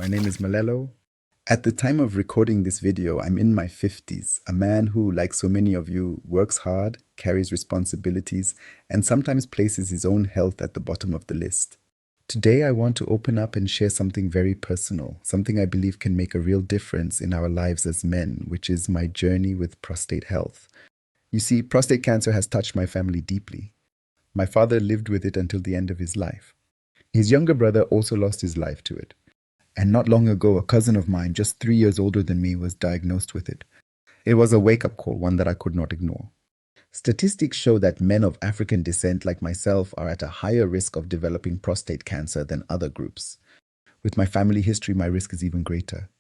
My name is Melelo. At the time of recording this video, I'm in my 50s, a man who, like so many of you, works hard, carries responsibilities, and sometimes places his own health at the bottom of the list. Today, I want to open up and share something very personal, something I believe can make a real difference in our lives as men, which is my journey with prostate health. You see, prostate cancer has touched my family deeply. My father lived with it until the end of his life. His younger brother also lost his life to it. And not long ago, a cousin of mine, just 3 years older than me, was diagnosed with it. It was a wake-up call, one that I could not ignore. Statistics show that men of African descent like myself are at a higher risk of developing prostate cancer than other groups. With my family history, my risk is even greater.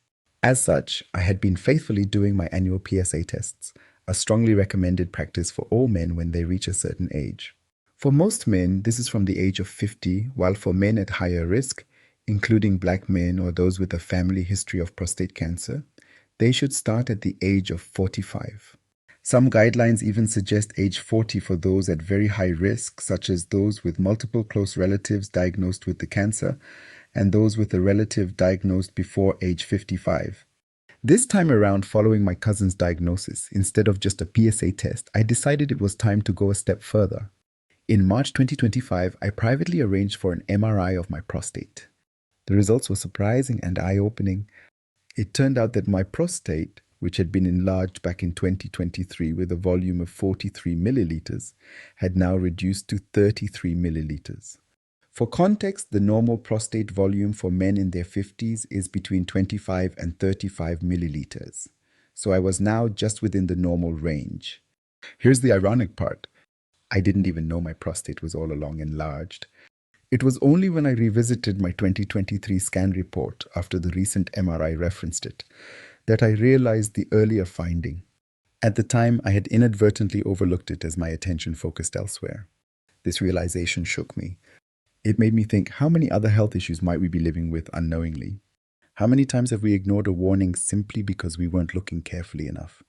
As such, I had been faithfully doing my annual PSA tests, a strongly recommended practice for all men when they reach a certain age. For most men, this is from the age of 50, while for men at higher risk, including black men or those with a family history of prostate cancer, they should start at the age of 45. Some guidelines even suggest age 40 for those at very high risk, such as those with multiple close relatives diagnosed with the cancer and those with a relative diagnosed before age 55. This time around, following my cousin's diagnosis, instead of just a PSA test, I decided it was time to go a step further. In March 2025, I privately arranged for an MRI of my prostate. The results were surprising and eye-opening. It turned out that my prostate, which had been enlarged back in 2023 with a volume of 43 milliliters, had now reduced to 33 milliliters. For context, the normal prostate volume for men in their 50s is between 25 and 35 milliliters. So I was now just within the normal range. Here's the ironic part. I didn't even know my prostate was all along enlarged. It was only when I revisited my 2023 scan report after the recent MRI referenced it that I realized the earlier finding. At the time, I had inadvertently overlooked it as my attention focused elsewhere. This realization shook me. It made me think, how many other health issues might we be living with unknowingly? How many times have we ignored a warning simply because we weren't looking carefully enough?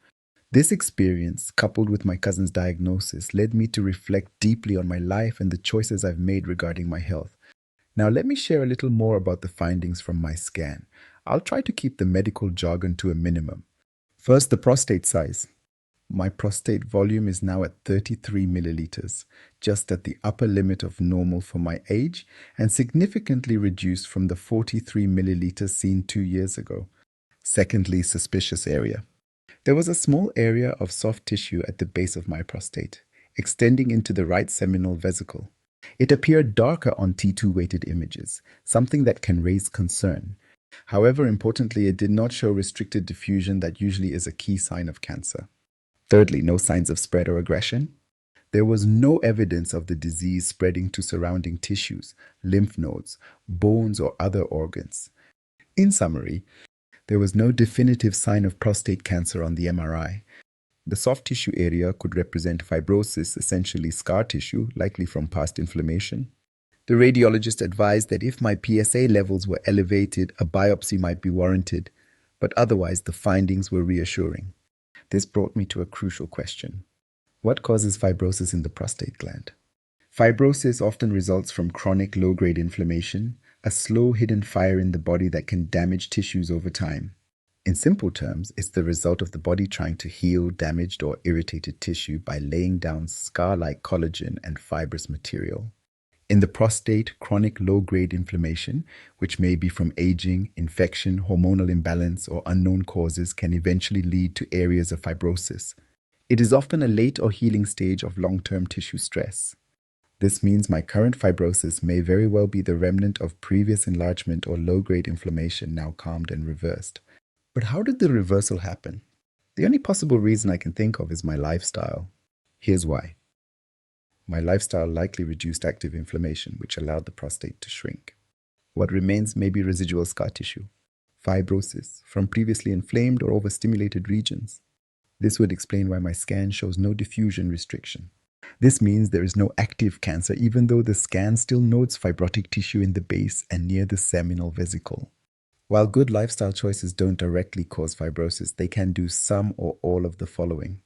This experience, coupled with my cousin's diagnosis, led me to reflect deeply on my life and the choices I've made regarding my health. Now, let me share a little more about the findings from my scan. I'll try to keep the medical jargon to a minimum. First, the prostate size. My prostate volume is now at 33 milliliters, just at the upper limit of normal for my age, and significantly reduced from the 43 milliliters seen 2 years ago. Secondly, suspicious area. There was a small area of soft tissue at the base of my prostate, extending into the right seminal vesicle. It appeared darker on T2 weighted images, something that can raise concern. However, importantly, it did not show restricted diffusion that usually is a key sign of cancer. Thirdly, no signs of spread or aggression. There was no evidence of the disease spreading to surrounding tissues, lymph nodes, bones, or other organs. In summary, there was no definitive sign of prostate cancer on the MRI. The soft tissue area could represent fibrosis, essentially scar tissue, likely from past inflammation. The radiologist advised that if my PSA levels were elevated, a biopsy might be warranted, but otherwise the findings were reassuring. This brought me to a crucial question. What causes fibrosis in the prostate gland? Fibrosis often results from chronic low-grade inflammation, a slow hidden fire in the body that can damage tissues over time. In simple terms, it's the result of the body trying to heal damaged or irritated tissue by laying down scar-like collagen and fibrous material. In the prostate, chronic low-grade inflammation, which may be from aging, infection, hormonal imbalance, or unknown causes, can eventually lead to areas of fibrosis. It is often a late or healing stage of long-term tissue stress. This means my current fibrosis may very well be the remnant of previous enlargement or low-grade inflammation now calmed and reversed. But how did the reversal happen? The only possible reason I can think of is my lifestyle. Here's why. My lifestyle likely reduced active inflammation, which allowed the prostate to shrink. What remains may be residual scar tissue, fibrosis from previously inflamed or overstimulated regions. This would explain why my scan shows no diffusion restriction. This means there is no active cancer, even though the scan still notes fibrotic tissue in the base and near the seminal vesicle. While good lifestyle choices don't directly cause fibrosis, they can do some or all of the following.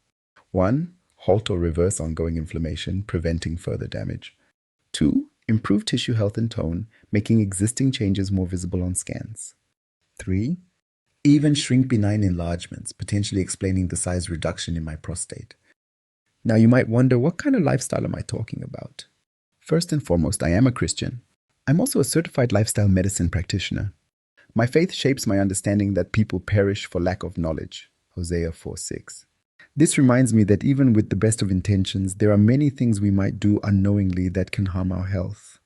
1. Halt or reverse ongoing inflammation, preventing further damage. 2. Improve tissue health and tone, making existing changes more visible on scans. 3. Even shrink benign enlargements, potentially explaining the size reduction in my prostate. Now you might wonder, what kind of lifestyle am I talking about? First and foremost, I am a Christian. I'm also a certified lifestyle medicine practitioner. My faith shapes my understanding that people perish for lack of knowledge. Hosea 4:6. This reminds me that even with the best of intentions, there are many things we might do unknowingly that can harm our health.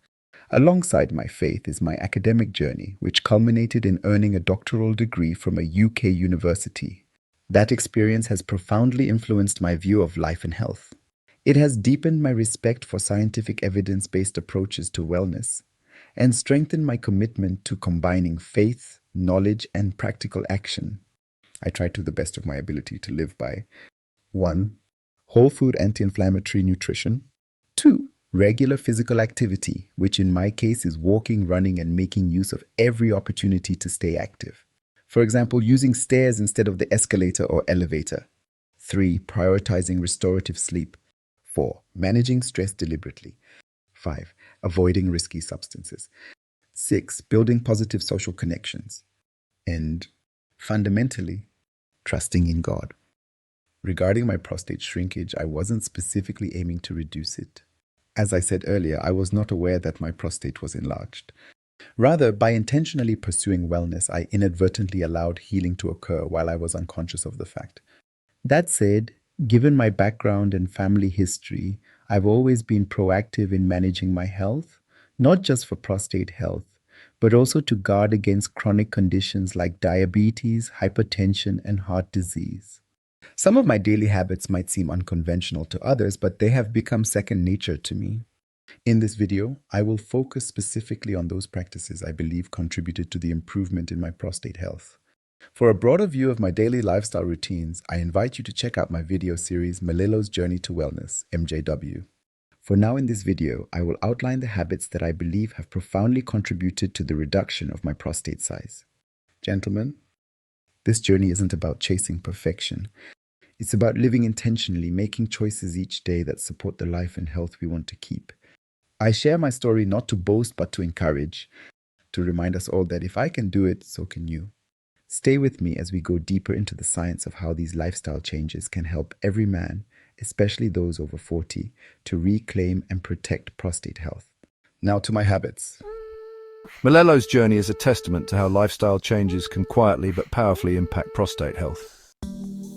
Alongside my faith is my academic journey, which culminated in earning a doctoral degree from a UK university. That experience has profoundly influenced my view of life and health. It has deepened my respect for scientific evidence-based approaches to wellness and strengthened my commitment to combining faith, knowledge, and practical action. I try to the best of my ability to live by 1. Whole food anti-inflammatory nutrition. 2. Regular physical activity, which in my case is walking, running, and making use of every opportunity to stay active. For example, using stairs instead of the escalator or elevator. 3. Prioritizing restorative sleep. 4. Managing stress deliberately. 5. Avoiding risky substances. 6. Building positive social connections. And fundamentally, trusting in God. Regarding my prostate shrinkage, I wasn't specifically aiming to reduce it. As I said earlier, I was not aware that my prostate was enlarged. Rather, by intentionally pursuing wellness, I inadvertently allowed healing to occur while I was unconscious of the fact. That said, given my background and family history, I've always been proactive in managing my health, not just for prostate health, but also to guard against chronic conditions like diabetes, hypertension, and heart disease. Some of my daily habits might seem unconventional to others, but they have become second nature to me. In this video, I will focus specifically on those practices I believe contributed to the improvement in my prostate health. For a broader view of my daily lifestyle routines, I invite you to check out my video series, Melelo's Journey to Wellness, MJW. For now in this video, I will outline the habits that I believe have profoundly contributed to the reduction of my prostate size. Gentlemen, this journey isn't about chasing perfection. It's about living intentionally, making choices each day that support the life and health we want to keep. I share my story not to boast but to encourage, to remind us all that if I can do it, so can you. Stay with me as we go deeper into the science of how these lifestyle changes can help every man, especially those over 40, to reclaim and protect prostate health. Now to my habits. Melelo's journey is a testament to how lifestyle changes can quietly but powerfully impact prostate health.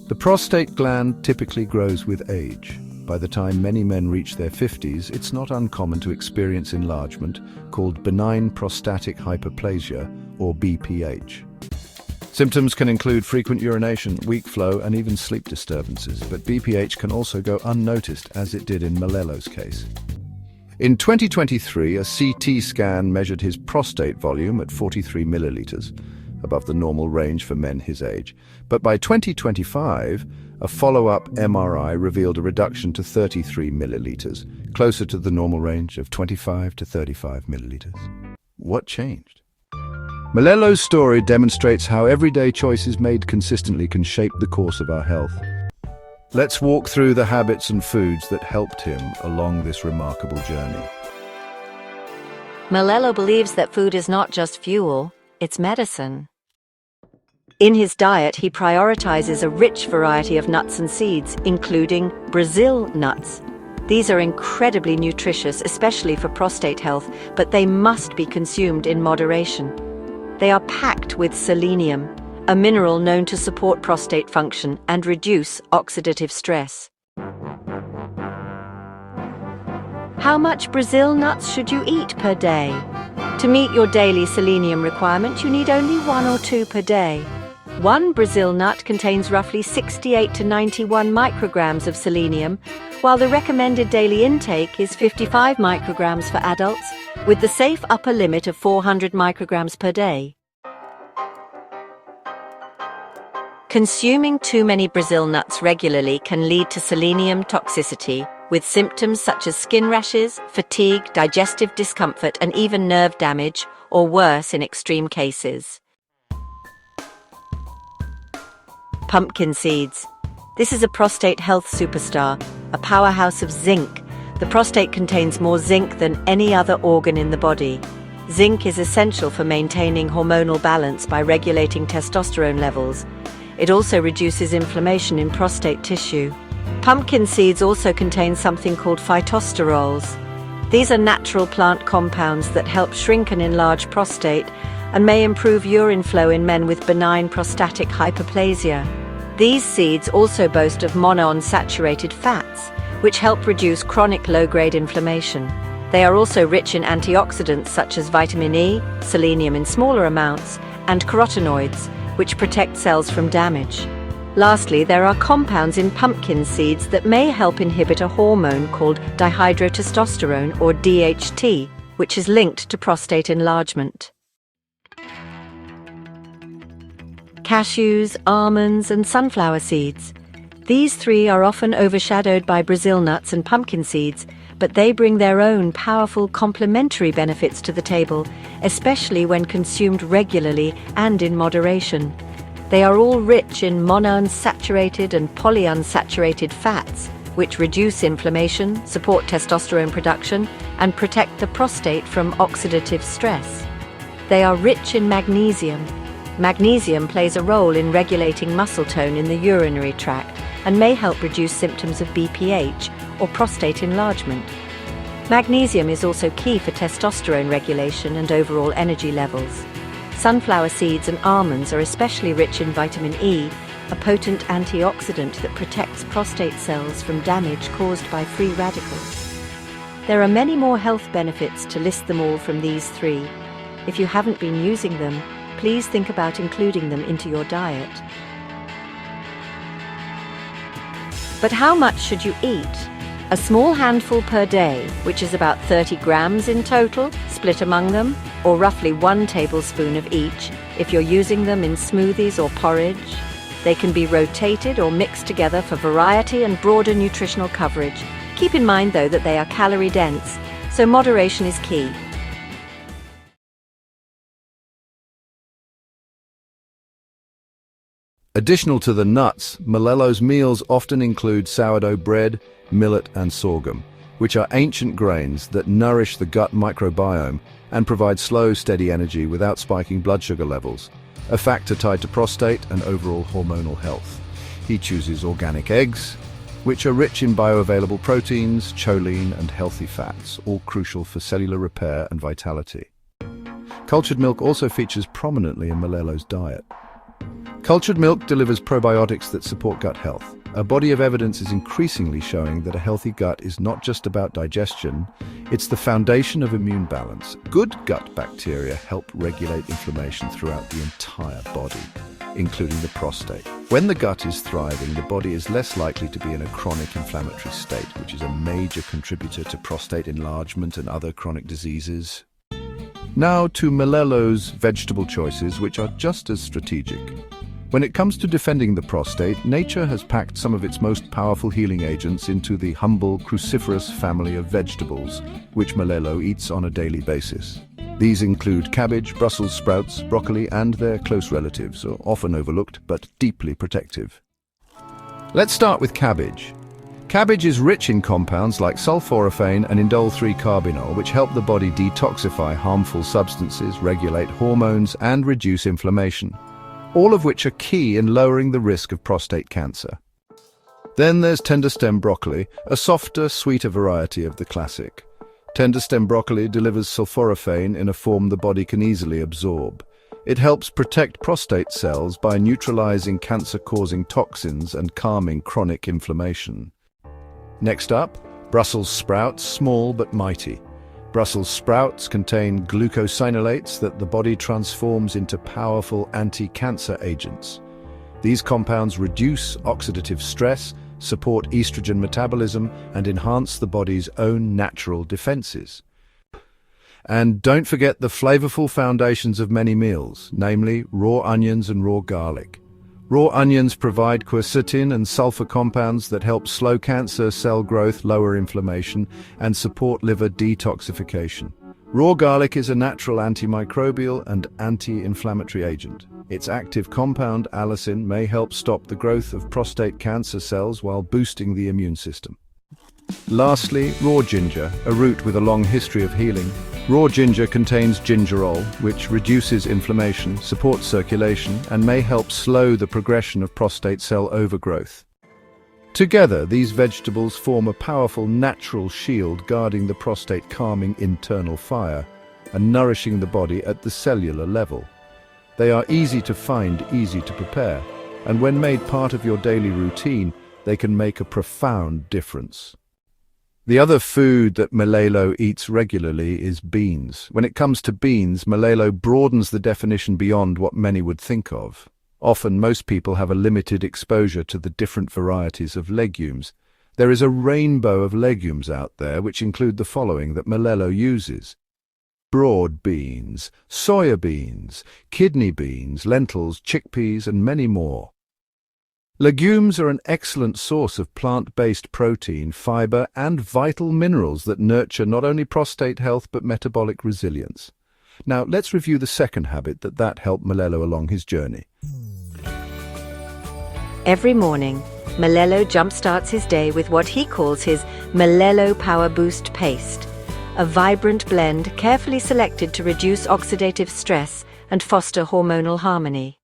The prostate gland typically grows with age. By the time many men reach their 50s, it's not uncommon to experience enlargement called benign prostatic hyperplasia, or BPH. Symptoms can include frequent urination, weak flow, and even sleep disturbances, but BPH can also go unnoticed, as it did in Melelo's case. In 2023, a CT scan measured his prostate volume at 43 milliliters, above the normal range for men his age. But by 2025, a follow-up MRI revealed a reduction to 33 milliliters, closer to the normal range of 25 to 35 milliliters. What changed? Melelo's story demonstrates how everyday choices made consistently can shape the course of our health. Let's walk through the habits and foods that helped him along this remarkable journey. Melelo believes that food is not just fuel, it's medicine. In his diet, he prioritizes a rich variety of nuts and seeds, including Brazil nuts. These are incredibly nutritious, especially for prostate health, but they must be consumed in moderation. They are packed with selenium, a mineral known to support prostate function and reduce oxidative stress. How much Brazil nuts should you eat per day? To meet your daily selenium requirement, you need only 1 or 2 per day. One Brazil nut contains roughly 68 to 91 micrograms of selenium, while the recommended daily intake is 55 micrograms for adults, with the safe upper limit of 400 micrograms per day. Consuming too many Brazil nuts regularly can lead to selenium toxicity, with symptoms such as skin rashes, fatigue, digestive discomfort, and even nerve damage, or worse in extreme cases. Pumpkin seeds. This is a prostate health superstar, a powerhouse of zinc. The prostate contains more zinc than any other organ in the body. Zinc is essential for maintaining hormonal balance by regulating testosterone levels. It also reduces inflammation in prostate tissue. Pumpkin seeds also contain something called phytosterols. These are natural plant compounds that help shrink and enlarge prostate and may improve urine flow in men with benign prostatic hyperplasia. These seeds also boast of monounsaturated fats, which help reduce chronic low-grade inflammation. They are also rich in antioxidants such as vitamin E, selenium in smaller amounts, and carotenoids, which protect cells from damage. Lastly, there are compounds in pumpkin seeds that may help inhibit a hormone called dihydrotestosterone, or DHT, which is linked to prostate enlargement. Cashews, almonds, and sunflower seeds. These three are often overshadowed by Brazil nuts and pumpkin seeds, but they bring their own powerful complementary benefits to the table, especially when consumed regularly and in moderation. They are all rich in monounsaturated and polyunsaturated fats, which reduce inflammation, support testosterone production, and protect the prostate from oxidative stress. They are rich in magnesium. Magnesium plays a role in regulating muscle tone in the urinary tract and may help reduce symptoms of BPH, or prostate enlargement. Magnesium is also key for testosterone regulation and overall energy levels. Sunflower seeds and almonds are especially rich in vitamin E, a potent antioxidant that protects prostate cells from damage caused by free radicals. There are many more health benefits to list them all from these three. If you haven't been using them, please think about including them into your diet. But how much should you eat? A small handful per day, which is about 30 grams in total, split among them, or roughly 1 tablespoon of each if you're using them in smoothies or porridge. They can be rotated or mixed together for variety and broader nutritional coverage. Keep in mind, though, that they are calorie dense, so moderation is key. Additional to the nuts, Melelo's meals often include sourdough bread, millet, and sorghum, which are ancient grains that nourish the gut microbiome and provide slow, steady energy without spiking blood sugar levels, a factor tied to prostate and overall hormonal health. He chooses organic eggs, which are rich in bioavailable proteins, choline, and healthy fats, all crucial for cellular repair and vitality. Cultured milk also features prominently in Melelo's diet. Cultured milk delivers probiotics that support gut health. A body of evidence is increasingly showing that a healthy gut is not just about digestion, it's the foundation of immune balance. Good gut bacteria help regulate inflammation throughout the entire body, including the prostate. When the gut is thriving, the body is less likely to be in a chronic inflammatory state, which is a major contributor to prostate enlargement and other chronic diseases. Now to Melelo's vegetable choices, which are just as strategic. When it comes to defending the prostate, nature has packed some of its most powerful healing agents into the humble cruciferous family of vegetables, which Melelo eats on a daily basis. These include cabbage, Brussels sprouts, broccoli, and their close relatives, often overlooked but deeply protective. Let's start with cabbage. Cabbage is rich in compounds like sulforaphane and indole-3-carbinol, which help the body detoxify harmful substances, regulate hormones, and reduce inflammation, all of which are key in lowering the risk of prostate cancer. Then there's tender stem broccoli, a softer, sweeter variety of the classic. Tender stem broccoli delivers sulforaphane in a form the body can easily absorb. It helps protect prostate cells by neutralizing cancer-causing toxins and calming chronic inflammation. Next up, Brussels sprouts, small but mighty. Brussels sprouts contain glucosinolates that the body transforms into powerful anti-cancer agents. These compounds reduce oxidative stress, support estrogen metabolism, and enhance the body's own natural defenses. And don't forget the flavorful foundations of many meals, namely raw onions and raw garlic. Raw onions provide quercetin and sulfur compounds that help slow cancer cell growth, lower inflammation, and support liver detoxification. Raw garlic is a natural antimicrobial and anti-inflammatory agent. Its active compound, allicin, may help stop the growth of prostate cancer cells while boosting the immune system. Lastly, raw ginger, a root with a long history of healing. Raw ginger contains gingerol, which reduces inflammation, supports circulation, and may help slow the progression of prostate cell overgrowth. Together, these vegetables form a powerful natural shield guarding the prostate, calming internal fire and nourishing the body at the cellular level. They are easy to find, easy to prepare, and when made part of your daily routine, they can make a profound difference. The other food that Melelo eats regularly is beans. When it comes to beans, Melelo broadens the definition beyond what many would think of. Often, most people have a limited exposure to the different varieties of legumes. There is a rainbow of legumes out there, which include the following that Melelo uses: broad beans, soya beans, kidney beans, lentils, chickpeas, and many more. Legumes are an excellent source of plant-based protein, fiber, and vital minerals that nurture not only prostate health but metabolic resilience. Now, let's review the second habit that helped Melelo along his journey. Every morning, Melelo jumpstarts his day with what he calls his Melelo Power Boost Paste, a vibrant blend carefully selected to reduce oxidative stress and foster hormonal harmony.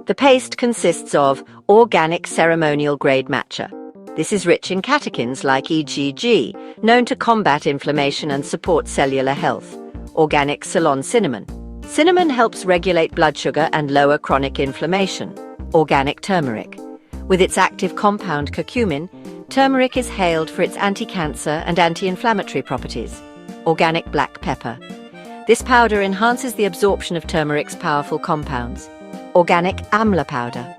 The paste consists of organic ceremonial-grade matcha. This is rich in catechins like EGG, known to combat inflammation and support cellular health. Organic Ceylon cinnamon. Cinnamon helps regulate blood sugar and lower chronic inflammation. Organic turmeric. With its active compound curcumin, turmeric is hailed for its anti-cancer and anti-inflammatory properties. Organic black pepper. This powder enhances the absorption of turmeric's powerful compounds. Organic amla powder,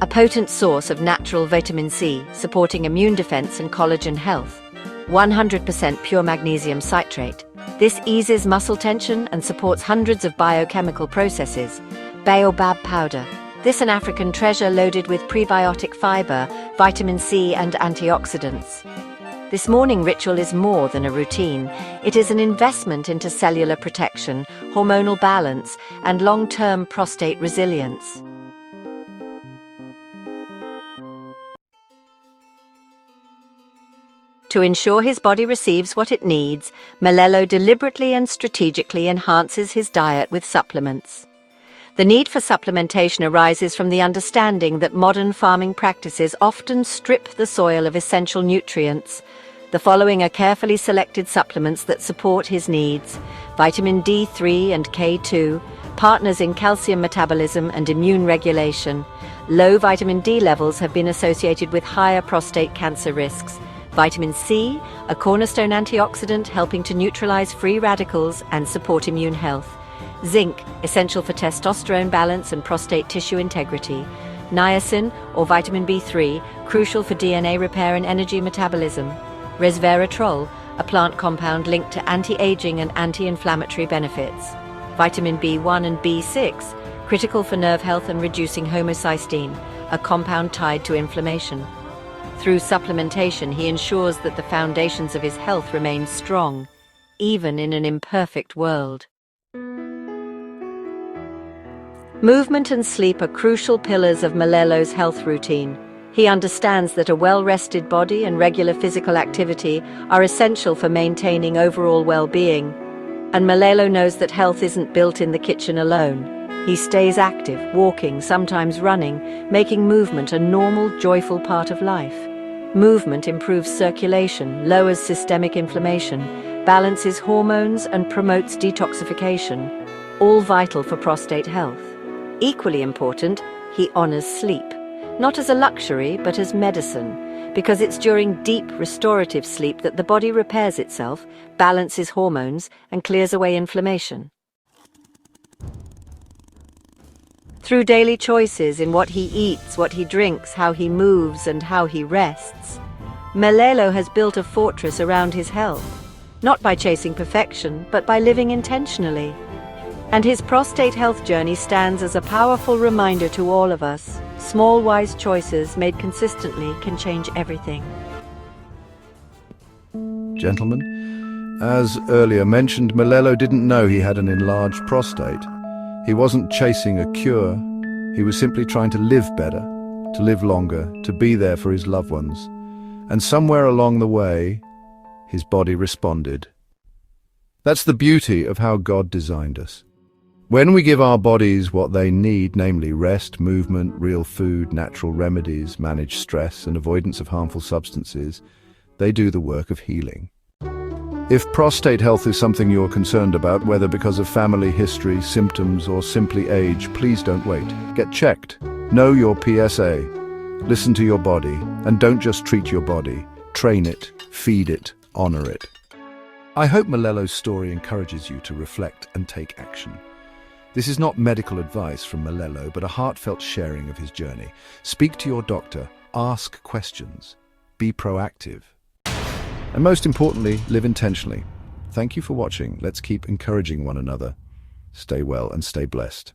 a potent source of natural vitamin C, supporting immune defense and collagen health. 100% pure magnesium citrate. This eases muscle tension and supports hundreds of biochemical processes. Baobab powder. This an African treasure loaded with prebiotic fiber, vitamin C, and antioxidants. This morning ritual is more than a routine. It is an investment into cellular protection, hormonal balance, and long-term prostate resilience. To ensure his body receives what it needs, Melelo deliberately and strategically enhances his diet with supplements. The need for supplementation arises from the understanding that modern farming practices often strip the soil of essential nutrients. The following are carefully selected supplements that support his needs: vitamin D3 and K2, partners in calcium metabolism and immune regulation. Low vitamin D levels have been associated with higher prostate cancer risks. Vitamin C, a cornerstone antioxidant helping to neutralize free radicals and support immune health. Zinc, essential for testosterone balance and prostate tissue integrity. Niacin, or vitamin B3, crucial for DNA repair and energy metabolism. Resveratrol, a plant compound linked to anti-aging and anti-inflammatory benefits. Vitamin B1 and B6, critical for nerve health and reducing homocysteine, a compound tied to inflammation. Through supplementation, he ensures that the foundations of his health remain strong, even in an imperfect world. Movement and sleep are crucial pillars of Melelo's health routine. He understands that a well-rested body and regular physical activity are essential for maintaining overall well-being. And Melelo knows that health isn't built in the kitchen alone. He stays active, walking, sometimes running, making movement a normal, joyful part of life. Movement improves circulation, lowers systemic inflammation, balances hormones, and promotes detoxification, all vital for prostate health. Equally important, he honors sleep. Not as a luxury, but as medicine, because it's during deep restorative sleep that the body repairs itself, balances hormones, and clears away inflammation. Through daily choices in what he eats, what he drinks, how he moves, and how he rests, Melelo has built a fortress around his health, not by chasing perfection, but by living intentionally. And his prostate health journey stands as a powerful reminder to all of us. Small, wise choices made consistently can change everything. Gentlemen, as earlier mentioned, Melelo didn't know he had an enlarged prostate. He wasn't chasing a cure. He was simply trying to live better, to live longer, to be there for his loved ones. And somewhere along the way, His body responded. That's the beauty of how God designed us. When we give our bodies what they need, namely rest, movement, real food, natural remedies, manage stress, and avoidance of harmful substances, they do the work of healing. If prostate health is something you're concerned about, whether because of family history, symptoms, or simply age, please don't wait. Get checked. Know your PSA. Listen to your body, and don't just treat your body. Train it, feed it, honor it. I hope Melelo's story encourages you to reflect and take action. This is not medical advice from Melelo, but a heartfelt sharing of his journey. Speak to your doctor, ask questions, be proactive. And most importantly, live intentionally. Thank you for watching. Let's keep encouraging one another. Stay well and stay blessed.